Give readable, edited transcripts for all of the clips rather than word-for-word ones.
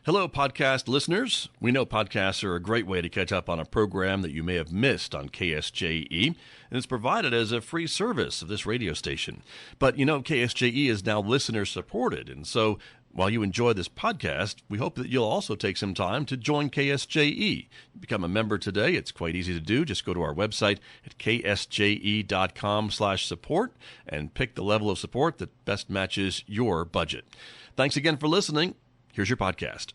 Hello, podcast listeners. We know podcasts are a great way to catch up on a program that you may have missed on KSJE, and it's provided as a free service of this radio station. But you know, KSJE is now listener-supported, and so while you enjoy this podcast, we hope that you'll also take some time to join KSJE. Become a member today. It's quite easy to do. Just go to our website at ksje.com/support and pick the level of support that best matches your budget. Thanks again for listening. Here's your podcast.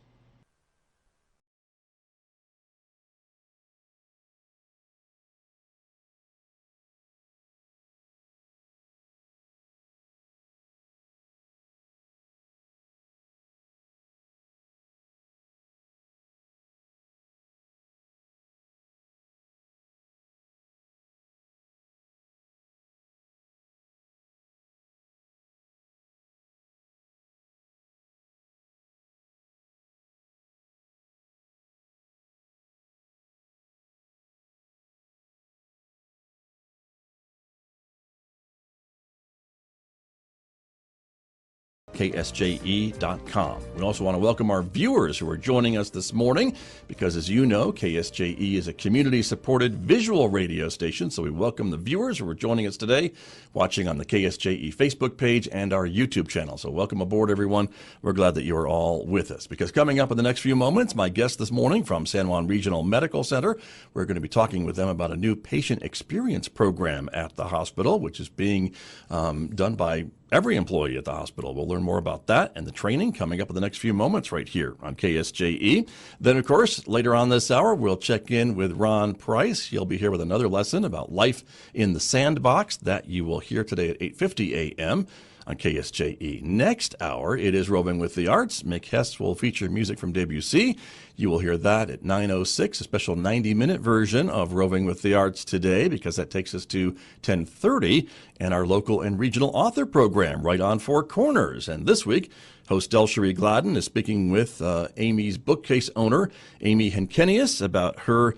KSJE.com. We also want to welcome our viewers who are joining us this morning because, as you know, KSJE is a community-supported visual radio station, so we welcome the viewers who are joining us today, watching on the KSJE Facebook page and our YouTube channel. So welcome aboard, everyone. We're glad that you are all with us because coming up in the next few moments, my guest this morning from San Juan Regional Medical Center, we're going to be talking with them about a new patient experience program at the hospital, which is being done by every employee at the hospital. We'll learn more about that and the training coming up in the next few moments right here on KSJE. Then, of course, later on this hour, we'll check in with Ron Price. He'll be here with another lesson about life in the sandbox that you will hear today at 8:50 a.m. on KSJE. Next hour, it is Roving with the Arts. Mick Hess will feature music from Debussy. You will hear that at 9:06, a special 90-minute version of Roving with the Arts today, because that takes us to 10:30, and our local and regional author program right on Four Corners. And this week, host Delcherie Gladden is speaking with Amy's Bookcase owner, Amy Henkenius, about her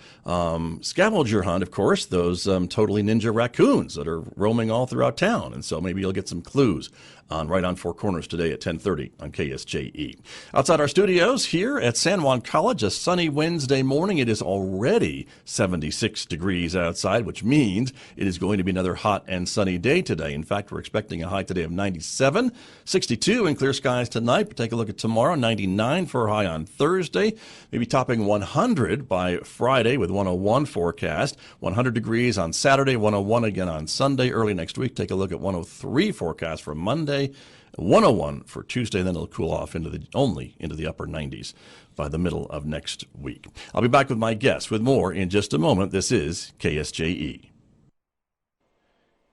scavenger hunt, of course, those totally ninja raccoons that are roaming all throughout town. And so maybe you'll get some clues on right on Four Corners today at 10:30 on KSJE. Outside our studios here at San Juan College, a sunny Wednesday morning. It is already 76 degrees outside, which means it is going to be another hot and sunny day today. In fact, we're expecting a high today of 97, 62 in clear skies tonight. But take a look at tomorrow, 99 for a high on Thursday, maybe topping 100 by Friday with 101 forecast, 100 degrees on Saturday, 101 again on Sunday. Early next week, take a look at 103 forecast for Monday, 101 for Tuesday, then it'll cool off into the upper 90s by the middle of next week. I'll be back with my guests with more in just a moment. This is KSJE.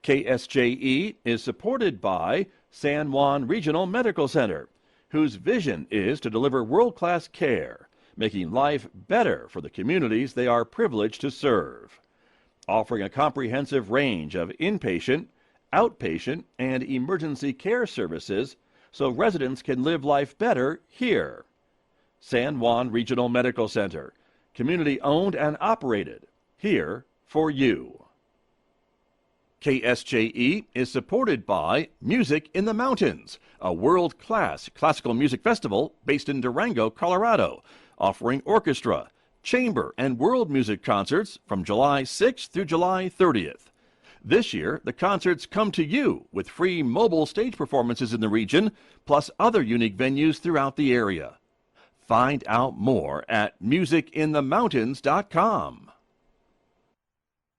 KSJE is supported by San Juan Regional Medical Center, whose vision is to deliver world-class care, making life better for the communities they are privileged to serve. Offering a comprehensive range of inpatient, outpatient, and emergency care services so residents can live life better here. San Juan Regional Medical Center, community owned and operated, here for you. KSJE is supported by Music in the Mountains, a world-class classical music festival based in Durango, Colorado, offering orchestra, chamber, and world music concerts from July 6th through July 30th. This year, the concerts come to you with free mobile stage performances in the region, plus other unique venues throughout the area. Find out more at musicinthemountains.com.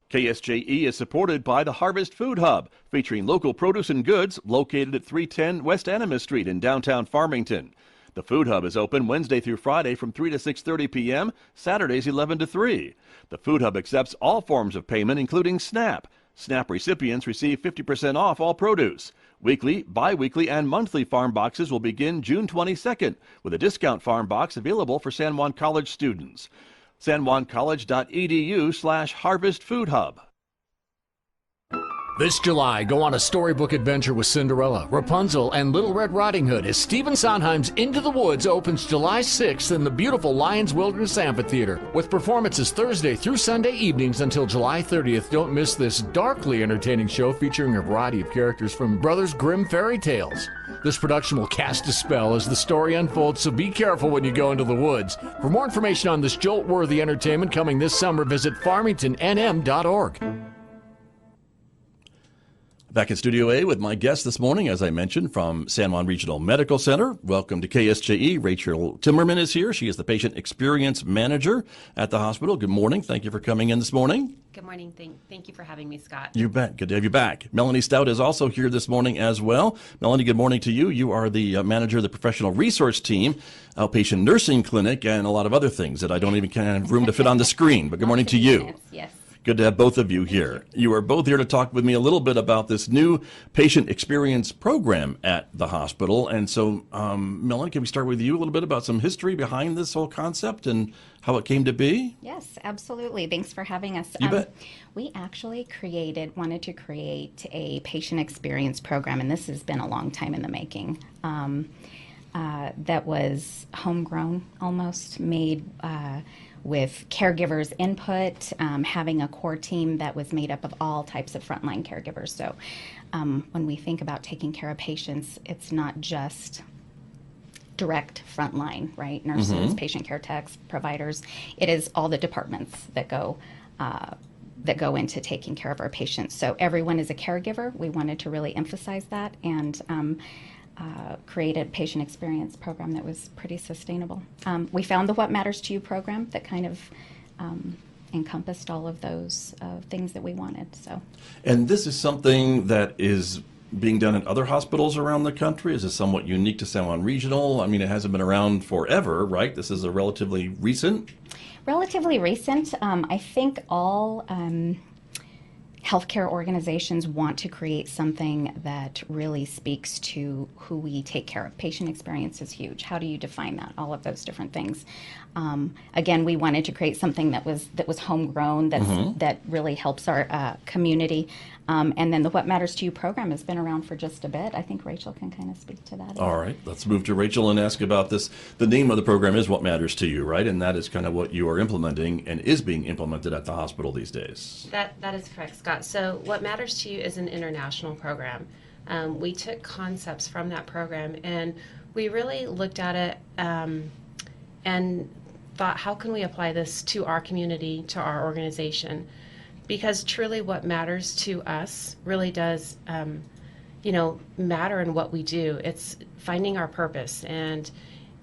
KSJE is supported by the Harvest Food Hub, featuring local produce and goods located at 310 West Animas Street in downtown Farmington. The Food Hub is open Wednesday through Friday from 3 to 6:30 p.m., Saturdays 11 to 3. The Food Hub accepts all forms of payment, including SNAP. SNAP recipients receive 50% off all produce. Weekly, bi-weekly, and monthly farm boxes will begin June 22nd, with a discount farm box available for San Juan College students. sanjuancollege.edu/Harvest Food Hub. This July, go on a storybook adventure with Cinderella, Rapunzel, and Little Red Riding Hood as Stephen Sondheim's Into the Woods opens July 6th in the beautiful Lions Wilderness Amphitheater, with performances Thursday through Sunday evenings until July 30th. Don't miss this darkly entertaining show featuring a variety of characters from Brothers Grimm fairy tales. This production will cast a spell as the story unfolds, so be careful when you go into the woods. For more information on this jolt-worthy entertainment coming this summer, visit farmingtonnm.org. Back in Studio A with my guest this morning, as I mentioned, from San Juan Regional Medical Center. Welcome to KSJE. Rachel Timmerman is here. She is the Patient Experience Manager at the hospital. Good morning. Thank you for coming in this morning. Good morning. Thank you for having me, Scott. You bet. Good to have you back. Melanie Stout is also here this morning as well. Melanie, good morning to you. You are the manager of the Professional Resource Team, Outpatient Nursing Clinic, and a lot of other things that I don't even have room to fit on the screen. But good morning to you. Yes. Good to have both of you here. You are both here to talk with me a little bit about this new patient experience program at the hospital. And so, Melanie, can we start with you a little bit about some history behind this whole concept and how it came to be? Yes, absolutely. Thanks for having us. You bet. We actually wanted to create a patient experience program, and this has been a long time in the making. That was homegrown, almost made with caregivers' input, having a core team that was made up of all types of frontline caregivers. So when we think about taking care of patients, it's not just direct frontline, right? Nurses, patient care techs, providers. It is all the departments that go into taking care of our patients. So everyone is a caregiver. We wanted to really emphasize that and created a patient experience program that was pretty sustainable. We found the What Matters to You program that kind of encompassed all of those things that we wanted. So, and this is something that is being done in other hospitals around the country? Is this somewhat unique to San Juan Regional? I mean, it hasn't been around forever, right? This is a relatively recent? Relatively recent. I think all healthcare organizations want to create something that really speaks to who we take care of. Patient experience is huge. How do you define that? All of those different things. Again, we wanted to create something that was homegrown, that really helps our community. And then the What Matters to You program has been around for just a bit. I think Rachel can kind of speak to that. All right, let's move to Rachel and ask about this. The name of the program is What Matters to You, right? And that is kind of what you are implementing and is being implemented at the hospital these days. That is correct, Scott. So What Matters to You is an international program. We took concepts from that program and we really looked at it and thought, how can we apply this to our community, to our organization? Because truly what matters to us really does, matter in what we do. It's finding our purpose. And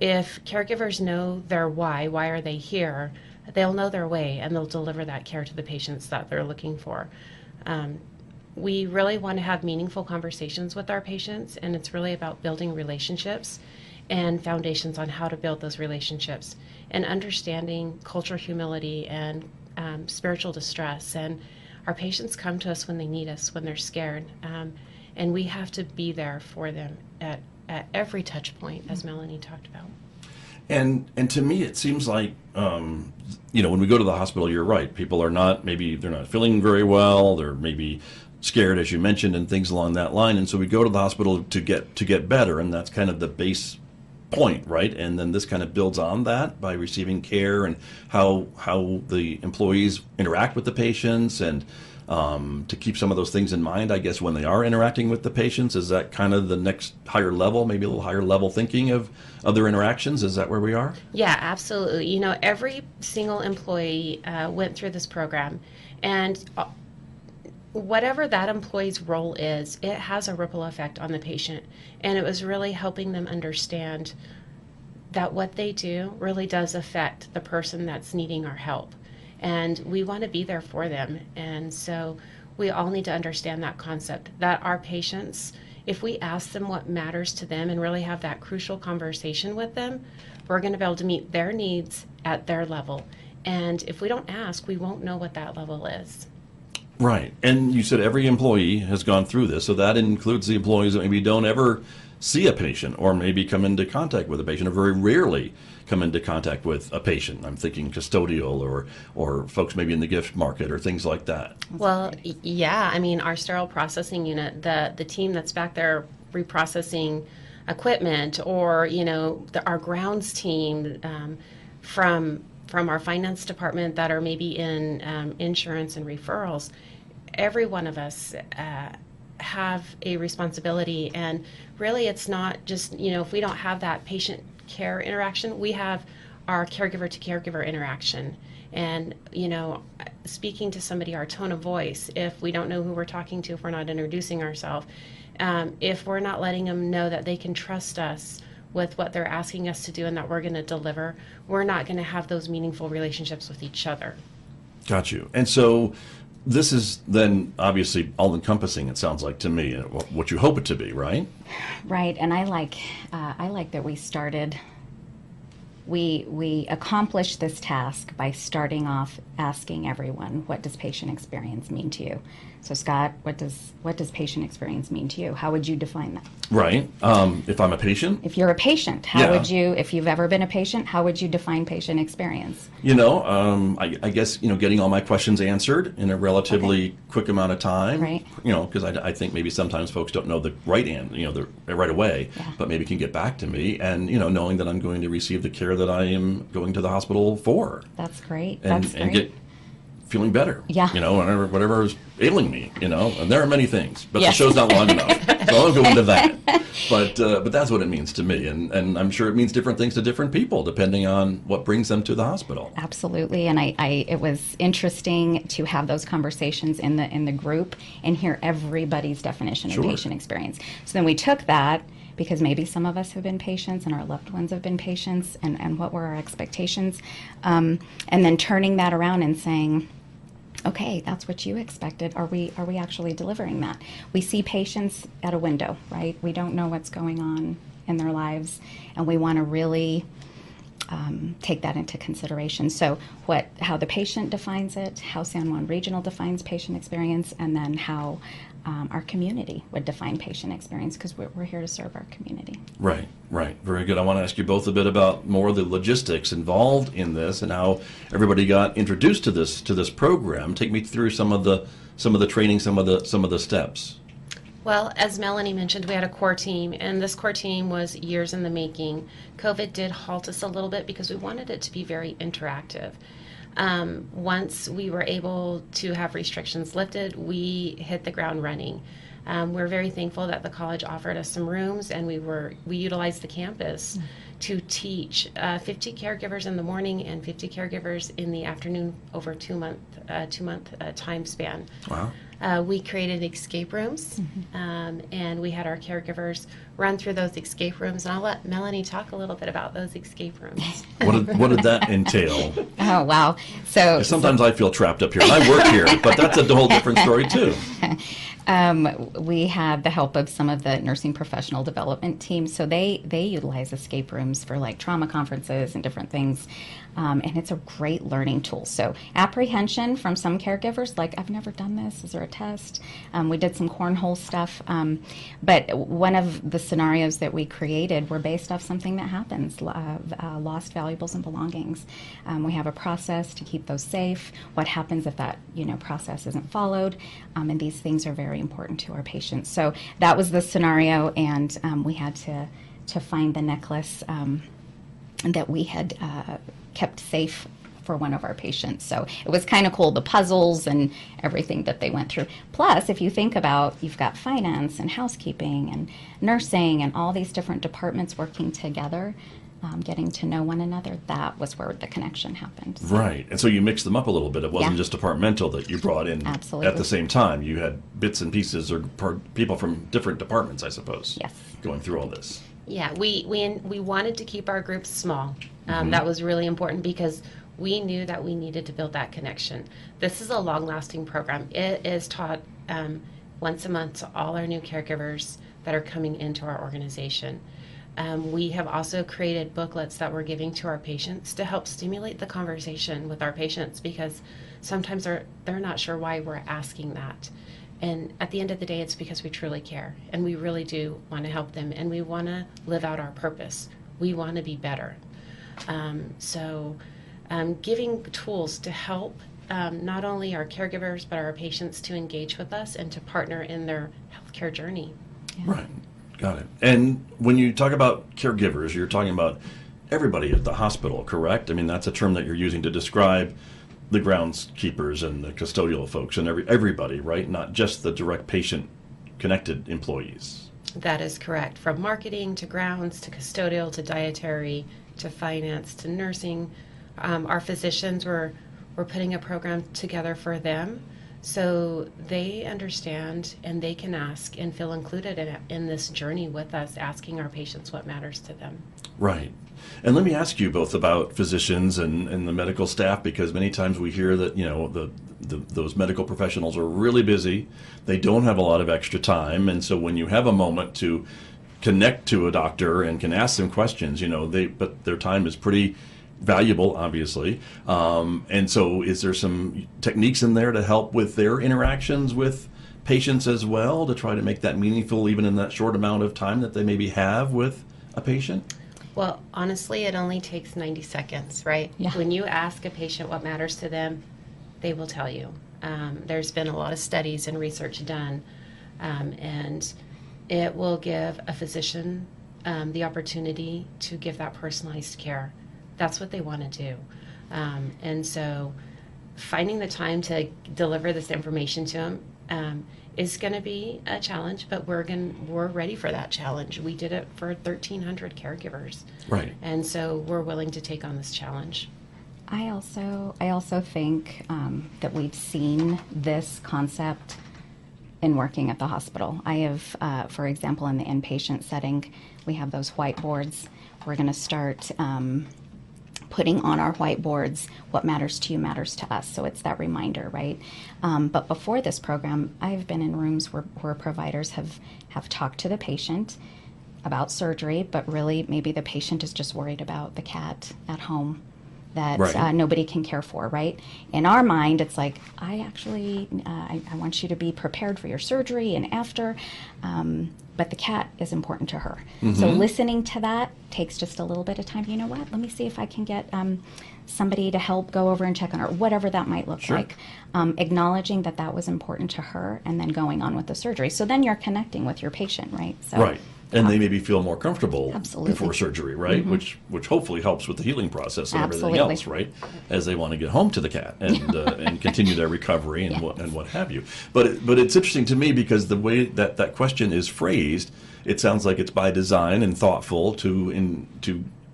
if caregivers know their why are they here, they'll know their way and they'll deliver that care to the patients that they're looking for. We really want to have meaningful conversations with our patients, and it's really about building relationships and foundations on how to build those relationships and understanding cultural humility and spiritual distress. And our patients come to us when they need us, when they're scared, and we have to be there for them at every touch point, as Melanie talked about. And to me, it seems like, when we go to the hospital, you're right. People are they're not feeling very well. They're maybe scared, as you mentioned, and things along that line. And so we go to the hospital to get better, and that's kind of the base point, right? And then this kind of builds on that by receiving care and how the employees interact with the patients and to keep some of those things in mind, I guess, when they are interacting with the patients. Is that kind of the next higher level, maybe a little higher level thinking of other interactions? Is that where we are? Yeah, absolutely. Every single employee went through this program, and whatever that employee's role is, it has a ripple effect on the patient. And it was really helping them understand that what they do really does affect the person that's needing our help. And we want to be there for them. And so we all need to understand that concept, that our patients, if we ask them what matters to them and really have that crucial conversation with them, we're going to be able to meet their needs at their level. And if we don't ask, we won't know what that level is. Right. And you said every employee has gone through this, so that includes the employees that maybe don't ever see a patient or maybe come into contact with a patient or very rarely come into contact with a patient. I'm thinking custodial or folks maybe in the gift market or things like that. Well, yeah. I mean, our sterile processing unit, the team that's back there reprocessing equipment, or, our grounds team from our finance department that are maybe in insurance and referrals, every one of us have a responsibility, and really it's not just, if we don't have that patient care interaction, we have our caregiver to caregiver interaction. And, speaking to somebody, our tone of voice, if we don't know who we're talking to, if we're not introducing ourselves, if we're not letting them know that they can trust us with what they're asking us to do and that we're going to deliver, we're not going to have those meaningful relationships with each other. Got you. And so this is then obviously all-encompassing, it sounds like to me, what you hope it to be, right? Right, and I like that we accomplished this task by starting off asking everyone, what does patient experience mean to you? So Scott, what does patient experience mean to you? How would you define that? Right. If I'm a patient? If you're a patient, how would you, if you've ever been a patient, how would you define patient experience? I guess, getting all my questions answered in a relatively quick amount of time. Right. Because I think maybe sometimes folks don't know the right right away, but maybe can get back to me, and, knowing that I'm going to receive the care that I am going to the hospital for. That's great. And get feeling better. Yeah. Whatever is ailing me, and there are many things, but the show's not long enough, so I'll go into that. But that's what it means to me, and I'm sure it means different things to different people depending on what brings them to the hospital. Absolutely, and it was interesting to have those conversations in the group and hear everybody's definition of patient experience. So then we took that, because maybe some of us have been patients and our loved ones have been patients, and what were our expectations, and then turning that around and saying, okay, that's what you expected. Are we actually delivering that? We see patients at a window, right? We don't know what's going on in their lives, and we want to really take that into consideration. So how the patient defines it, how San Juan Regional defines patient experience, and then how our community would define patient experience, because we're here to serve our community. Right. Very good. I want to ask you both a bit about more of the logistics involved in this and how everybody got introduced to this program. Take me through some of the training, some of the steps. Well, as Melanie mentioned, we had a core team, and this core team was years in the making. COVID did halt us a little bit because we wanted it to be very interactive. Once we were able to have restrictions lifted, we hit the ground running. We're very thankful that the college offered us some rooms, and we utilized the campus to teach 50 caregivers in the morning and 50 caregivers in the afternoon over a two-month time span. Wow. We created escape rooms, and we had our caregivers run through those escape rooms. And I'll let Melanie talk a little bit about those escape rooms. What did that entail? Oh, wow. So sometimes I feel trapped up here. I work here, but that's a whole different story, too. We had the help of some of the nursing professional development teams, so they utilize escape rooms for like trauma conferences and different things, and it's a great learning tool. So apprehension from some caregivers, like, I've never done this, is there a test? We did some cornhole stuff, but one of the scenarios that we created were based off something that happens, lost valuables and belongings. We have a process to keep those safe. What happens if that process isn't followed? And these things are very important to our patients. So that was the scenario, and we had to find the necklace that we had kept safe for one of our patients. So it was kind of cool, the puzzles and everything that they went through. Plus, if you think about, you've got finance and housekeeping and nursing and all these different departments working together, getting to know one another, that was where the connection happened. So. Right. And so you mixed them up a little bit. It wasn't just departmental that you brought in. Absolutely. At the same time. You had bits and pieces or people from different departments, I suppose. Yes. Going through all this. Yeah, we wanted to keep our groups small. That was really important because we knew that we needed to build that connection. This is a long-lasting program. It is taught once a month to all our new caregivers that are coming into our organization. We have also created booklets that we're giving to our patients to help stimulate the conversation with our patients, because sometimes they're not sure why we're asking that. And at the end of the day, it's because we truly care, and we really do want to help them, and we want to live out our purpose. We want to be better. Giving tools to help not only our caregivers but our patients to engage with us and to partner in their healthcare journey. Yeah. Right. Got it. And when you talk about caregivers, you're talking about everybody at the hospital, correct? I mean, that's a term that you're using to describe the groundskeepers and the custodial folks and everybody, right? Not just the direct patient connected employees. That is correct. From marketing to grounds to custodial to dietary to finance to nursing, our physicians were putting a program together for them so they understand and they can ask and feel included in this journey with us, asking our patients what matters to them. Right. And let me ask you both about physicians and the medical staff, because many times we hear that, those medical professionals are really busy. They don't have a lot of extra time. And so when you have a moment to connect to a doctor and can ask them questions, but their time is pretty valuable, obviously. And so is there some techniques in there to help with their interactions with patients as well, to try to make that meaningful even in that short amount of time that they maybe have with a patient? Well, honestly, it only takes 90 seconds, right? Yeah. When you ask a patient what matters to them, they will tell you. There's been a lot of studies and research done, and it will give a physician the opportunity to give that personalized care. That's what they want to do. And so finding the time to deliver this information to them is going to be a challenge, but we're ready for that challenge. We did it for 1,300 caregivers. Right. And so we're willing to take on this challenge. I also think that we've seen this concept in working at the hospital. I have, for example, in the inpatient setting, we have those whiteboards. We're going to start putting on our whiteboards what matters to you matters to us. So it's that reminder, right? But before this program, I've been in rooms where providers have talked to the patient about surgery, but really maybe the patient is just worried about the cat at home that Right. Nobody can care for, right? In our mind, it's like, I want you to be prepared for your surgery and after, but the cat is important to her. So listening to that takes just a little bit of time. You know what? Let me see if I can get somebody to help go over and check on her, whatever that might look Sure. like. Acknowledging that was important to her and then going on with the surgery. So then you're connecting with your patient, right? So, Right. And they maybe feel more comfortable Absolutely. before surgery, right? Which hopefully helps with the healing process and Absolutely. everything else, right? As they want to get home to the cat and and continue their recovery and what have you. But it's interesting to me because the way that question is phrased, it sounds like it's by design and thoughtful to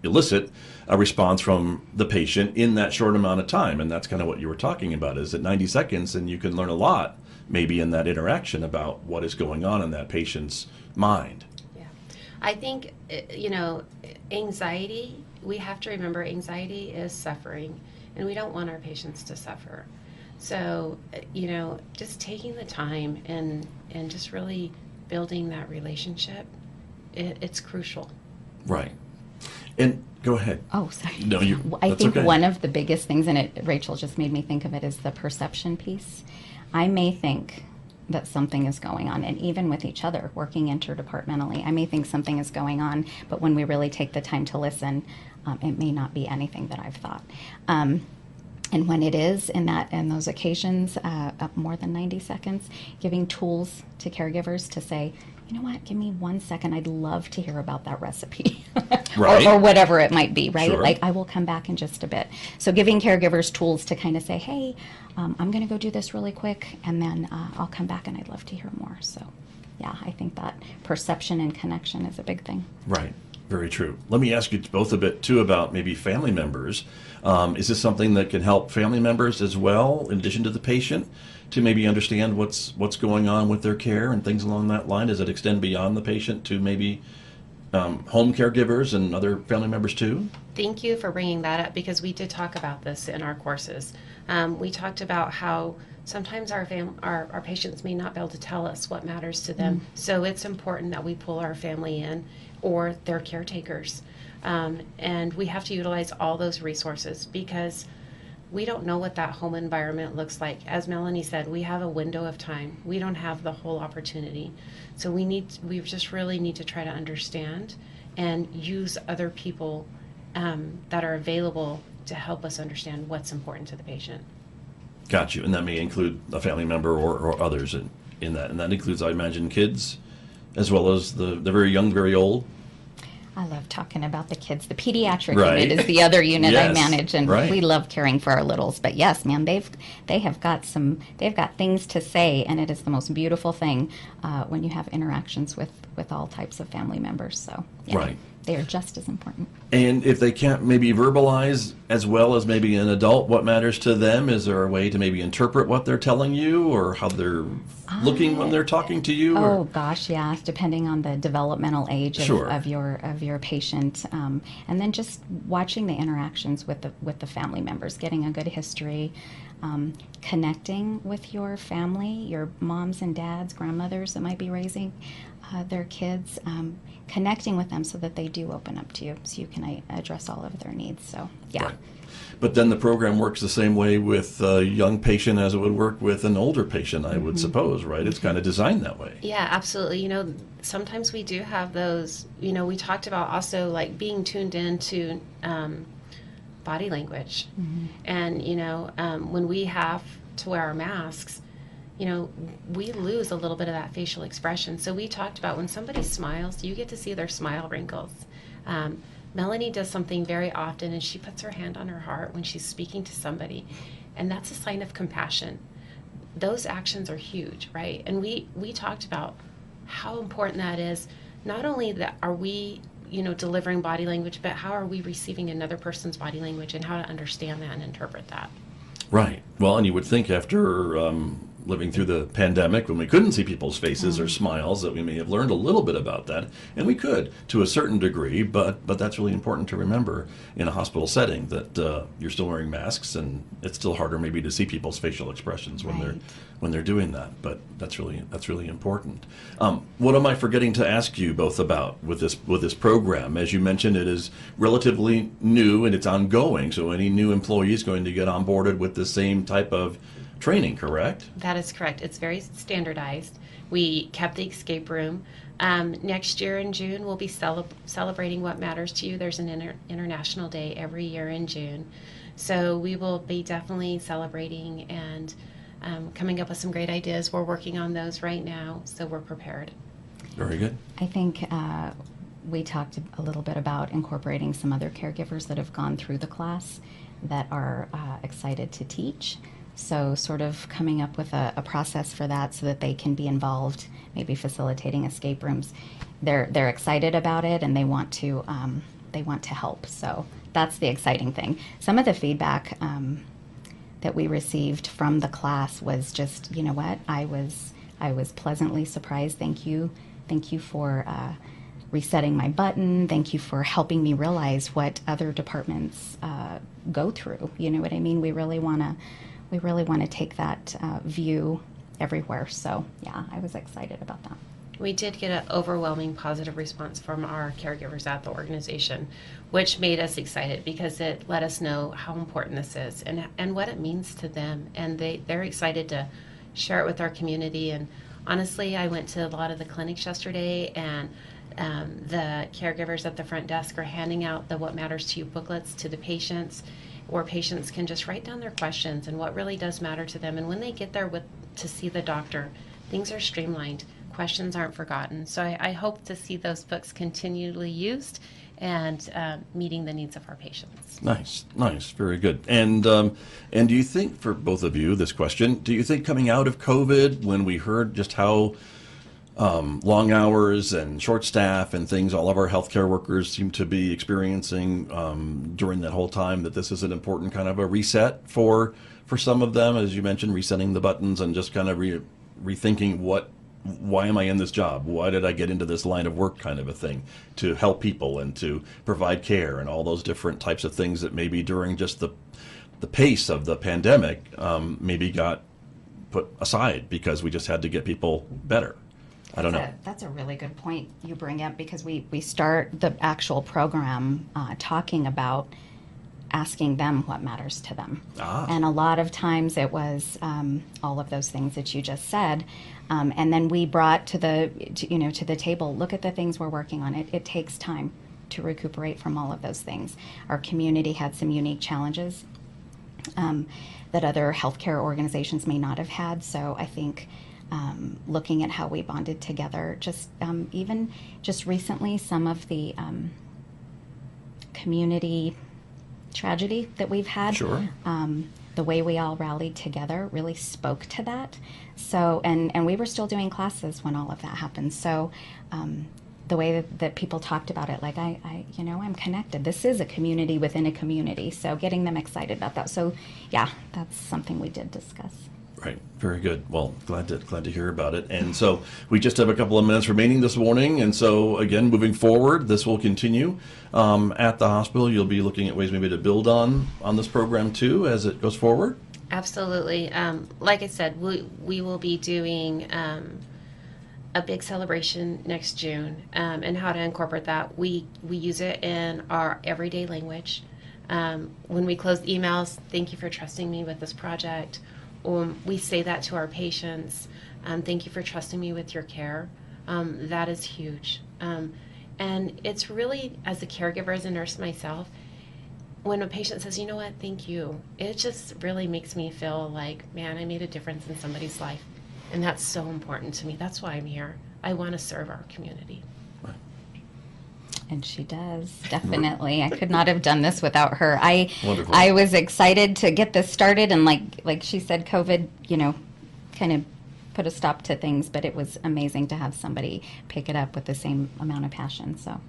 elicit a response from the patient in that short amount of time. And that's kind of what you were talking about, is at 90 seconds and you can learn a lot maybe in that interaction about what is going on in that patient's mind. I think, anxiety, we have to remember anxiety is suffering, and we don't want our patients to suffer. So, just taking the time and just really building that relationship, it's crucial. Right. And go ahead. Oh, sorry. No, I that's think okay. one of the biggest things, and Rachel just made me think of it, is the perception piece. I may think that something is going on, and even with each other, working interdepartmentally, I may think something is going on, but when we really take the time to listen, it may not be anything that I've thought. And when it is in those occasions, up more than 90 seconds, giving tools to caregivers to say, you know what, give me 1 second, I'd love to hear about that recipe. Right. or whatever it might be, right? Sure. Like, I will come back in just a bit. So giving caregivers tools to kind of say, hey, I'm going to go do this really quick, and then I'll come back and I'd love to hear more. So, yeah, I think that perception and connection is a big thing. Right. Very true. Let me ask you both a bit, too, about maybe family members. Is this something that can help family members as well, in addition to the patient, to maybe understand what's going on with their care and things along that line? Does it extend beyond the patient to maybe home caregivers and other family members, too? Thank you for bringing that up, because we did talk about this in our courses. We talked about how sometimes our patients may not be able to tell us what matters to them. So it's important that we pull our family in or their caretakers. And we have to utilize all those resources, because we don't know what that home environment looks like. As Melanie said, we have a window of time. We don't have the whole opportunity. So we just really need to try to understand and use other people that are available to help us understand what's important to the patient. Got you. And that may include a family member or others in that. And that includes, I imagine, kids as well as the very young, very old. I love talking about the kids. The pediatric Right. unit is the other unit I Yes, manage, and right. we love caring for our littles. But yes, man, they've got things to say, and it is the most beautiful thing when you have interactions with all types of family members. So yeah, Right. they are just as important. And if they can't maybe verbalize as well as maybe an adult what matters to them, is there a way to maybe interpret what they're telling you or how they're looking when they're talking to you? Oh Or? gosh, yeah, depending on the developmental age Sure. of your patient, and then just watching the interactions with the family members, getting a good history, connecting with your family, your moms and dads, grandmothers that might be raising their kids, connecting with them so that they do open up to you, so you can address all of their needs. So yeah. Right. But then the program works the same way with a young patient as it would work with an older patient, I would suppose, right? It's kind of designed that way. Yeah, absolutely. Sometimes we do have those, we talked about also like being tuned into body language. And, when we have to wear our masks, we lose a little bit of that facial expression. So we talked about when somebody smiles, you get to see their smile wrinkles. Melanie does something very often, and she puts her hand on her heart when she's speaking to somebody, and that's a sign of compassion. Those actions are huge, right? And we talked about how important that is. Not only that are we, delivering body language, but how are we receiving another person's body language and how to understand that and interpret that. Right. Well, and you would think after living through the pandemic, when we couldn't see people's faces or smiles, that we may have learned a little bit about that, and we could to a certain degree. But that's really important to remember in a hospital setting, that you're still wearing masks, and it's still harder maybe to see people's facial expressions when they're doing that. But that's really important. What am I forgetting to ask you both about with this program? As you mentioned, it is relatively new and it's ongoing. So any new employee is going to get onboarded with the same type of training, correct? That is correct. It's very standardized. We kept the escape room. Next year in June, we'll be celebrating What Matters to You. There's an International Day every year in June. So we will be definitely celebrating and coming up with some great ideas. We're working on those right now, so we're prepared. Very good. I think we talked a little bit about incorporating some other caregivers that have gone through the class that are excited to teach. So sort of coming up with a process for that so that they can be involved, maybe facilitating escape rooms. They're excited about it, and they want to help. So that's the exciting thing. Some of the feedback that we received from the class was just, you know what, I was pleasantly surprised. Thank you for resetting my button. Thank you for helping me realize what other departments go through. You know what I mean? We really want to take that view everywhere. So yeah, I was excited about that. We did get an overwhelming positive response from our caregivers at the organization, which made us excited because it let us know how important this is and what it means to them. And they're excited to share it with our community. And honestly, I went to a lot of the clinics yesterday, and the caregivers at the front desk are handing out the What Matters to You booklets to the patients, where patients can just write down their questions and what really does matter to them. And when they get there to see the doctor, things are streamlined. Questions aren't forgotten. So I hope to see those books continually used and meeting the needs of our patients. Nice, very good. And do you think, for both of you, this question, do you think coming out of COVID, when we heard just how long hours and short staff and things all of our healthcare workers seem to be experiencing during that whole time, that this is an important kind of a reset for some of them, as you mentioned, resetting the buttons and just kind of rethinking why am I in this job? Why did I get into this line of work, kind of a thing, to help people and to provide care and all those different types of things that maybe during just the pace of the pandemic maybe got put aside because we just had to get people better. I don't know. That's a really good point you bring up, because we start the actual program talking about asking them what matters to them. And a lot of times it was all of those things that you just said. And then we brought to the table, look at the things we're working on. It takes time to recuperate from all of those things. Our community had some unique challenges that other healthcare organizations may not have had. So I think looking at how we bonded together, even just recently, some of the community tragedy that we've had. Sure. The way we all rallied together really spoke to that. So, and we were still doing classes when all of that happened. So, the way that people talked about it, like I'm connected. This is a community within a community. So, getting them excited about that. So, yeah, that's something we did discuss. Right. Very good. Well, glad to hear about it. And so we just have a couple of minutes remaining this morning. And so again, moving forward, this will continue at the hospital. You'll be looking at ways maybe to build on this program too as it goes forward. Absolutely. Like I said, we will be doing a big celebration next June, and how to incorporate that. We use it in our everyday language. When we close emails, thank you for trusting me with this project. We say that to our patients. Thank you for trusting me with your care. That is huge. And it's really, as a caregiver, as a nurse myself, when a patient says, you know what, thank you, it just really makes me feel like, man, I made a difference in somebody's life. And that's so important to me. That's why I'm here. I want to serve our community. And she does, definitely. I could not have done this without her. I Wonderful. was excited to get this started, and like she said, COVID, kind of put a stop to things, but it was amazing to have somebody pick it up with the same amount of passion. So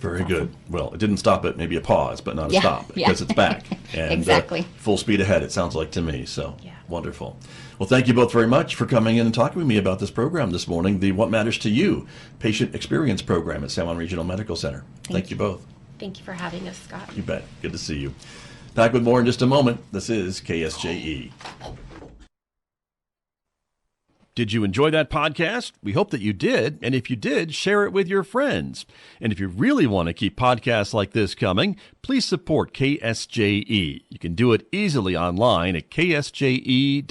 Very good. Well, it didn't stop it, maybe a pause, but not a Yeah, stop yeah. because it's back. And, Exactly. Full speed ahead, it sounds like to me. So Yeah. wonderful. Well, thank you both very much for coming in and talking with me about this program this morning, the What Matters to You Patient Experience Program at San Juan Regional Medical Center. Thank you both. Thank you for having us, Scott. You bet. Good to see you. Back with more in just a moment. This is KSJE. Did you enjoy that podcast? We hope that you did. And if you did, share it with your friends. And if you really want to keep podcasts like this coming, please support KSJE. You can do it easily online at ksje.com.